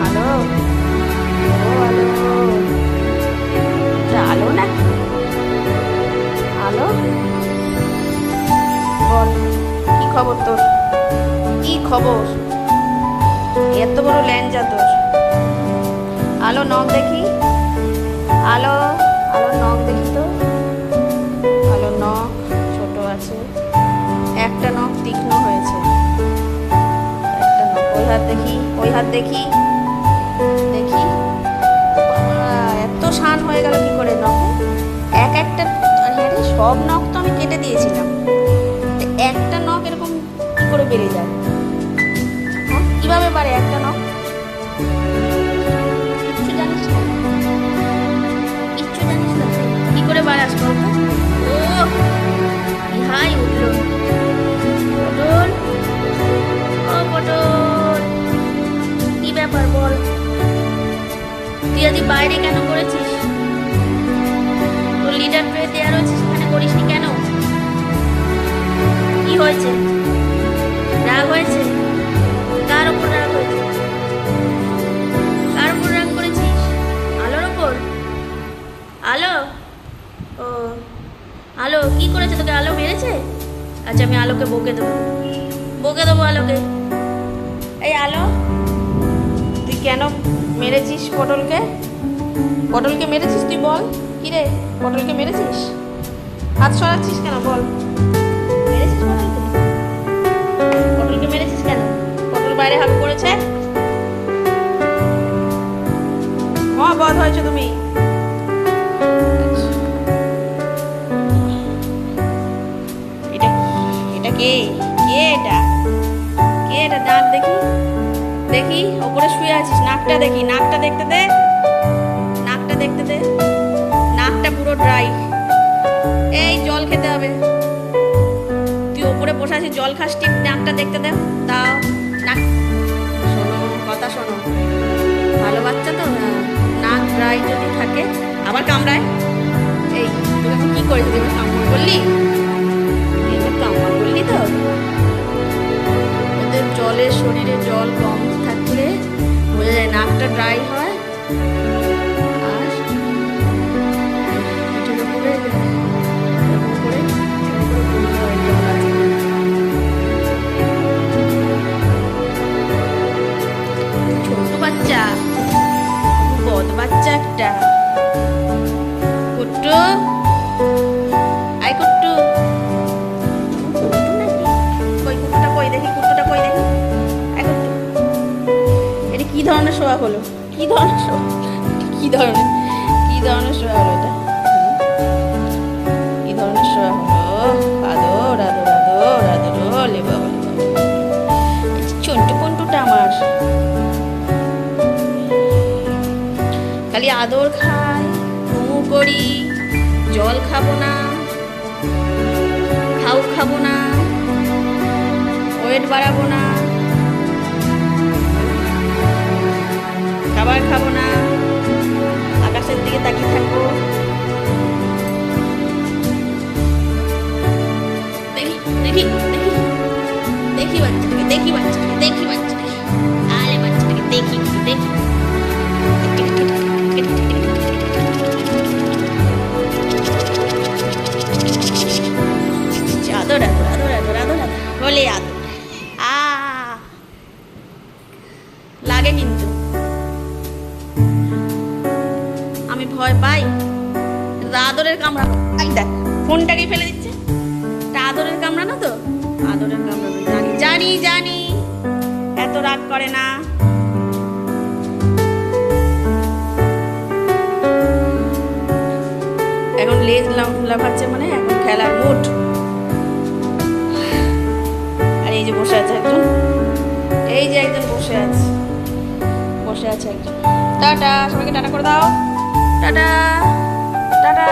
আলো, ও আলো, এটা আলো নাকি? আলো, বল কি খবর তোর? কি খবর? এত বড় ল্যাংজা তোর। আলো নখ দেখি, আলো, আলো নখ দেখি তো। আলো নখ ছোট আছে, একটা নখ তীক্ষ্ণ হয়েছে, একটা নখ। ওই হাত দেখি, ওই হাত দেখি, দেখি। বাবা, এত শান হয়ে গেল কি করে নখে? এক একটা, হ্যাঁ রে, সব নখ তো আমি কেটে দিয়েছিলাম, একটা নখ এরকম কি করে বেড়ে যায়? হ্যাঁ, কিভাবে বাড়ে একটা নখ? কিচ্ছু জানিস না, কিচ্ছু জানিস না, কি করে বাড়াস বলতো? ও ইহাই উঠলো। পটল, ও পটল, কি ব্যাপার বল? তুই আজ বাইরে কেন করেছিস? তোর লিডার ট্রে দেওয়া রয়েছে, সেখানে করিসনি কেন? কি হয়েছে? রাগ হয়েছে? কার ওপর রাগ হয়েছে? কার ওপর রাগ করেছিস? আলোর ওপর? আলো, ও আলো কি করেছে তোকে? আলো মেরেছে? আচ্ছা, আমি আলোকে বকে দেবো, বকে দেবো আলোকে। এই আলো, তুই কেন মেরেছিস পটলকে? পটলকে মেরেছিস তুই, বল। কি রে, পটলকে মেরেছিস? হাত সরাচ্ছিস কেন বল? মেরেছিস পটলকে? পটলকে মেরেছিস কেন? পটল বাইরে হাঁক করেছে। বধ হয়েছে তুমি। এটা এটা কে? কে এটা? কে এটা? দাঁত দেখি, দেখি। ওপরে শুয়ে আছিস, নাকটা দেখি, নাকটা দেখতে দে, নাকটা দেখতে দে। নাকটা পুরো ড্রাই। এই জল খেতে হবে। তুই ওপরে বসে আছিস, জল খাস, টিপ নাকটা দেখতে দে, দাও। নাক, শোনো কথা শোনো, ভালো বাচ্চা তো, নাক ড্রাই যদি থাকে আবার কামড়ায়। এই তুমি কি করেছিস? তুমি কামড় করলি? কামড় করলি তো? ওদের জলের, শরীরে জল কম থাকলে বোঝা যায়, নাকটা ড্রাই হয়। আর পিঠের উপরে এরকম করে তুলতে হয় জল আছে। ছোট বাচ্চা, বদ বাচ্চা একটা। কুট্টু, আই কুট্টু, কই কুট্টুটা কই দেখি, কুট্টুটা কই দেখি। আই কুট্টু, এটা কি ধরনের শোয়া হলো? কি ধরনের শোয়া? কি ধরনের, কি ধরনের শোয়া হলো এটা? কি ধরনের শোয়া হলো? আদর আদর আদর আদর, ওলে বাবা, চন্টু পন্টুটা আমার খালি আদর খাই, ঘুমু করি, জল খাবো না, খাও খাবো না, ওয়েট বাড়াবো না, খাবার খাবো না, আকাশের দিকে তাকিয়ে থাকবো। দেখি দেখি দেখি, দেখি বাচ্চাটাকে, দেখি বাচ্চাটাকে, দেখি বাচ্চাটাকে, আলে বাচ্চাটাকে দেখি, দেখি। আদর আদর আদর আদর আদর আদর, বলে আদর। লাগে কিন্তু আমি ভয় পাই। আদরের কামড়া, দেখ ফোনটাকে ফেলে দিচ্ছে। এটা আদরের কামড়া না তো? আদরের কামড়া, জানি জানি জানি। এত রাগ করে না। এখন লেজ লাফাচ্ছে, মানে এখন খেলার মুড। আর এই যে বসে আছে একজন, এই যে একজন বসে আছে, বসে আছে একজন। টাটা, সবাইকে টাটা করে দাও। Tata tata.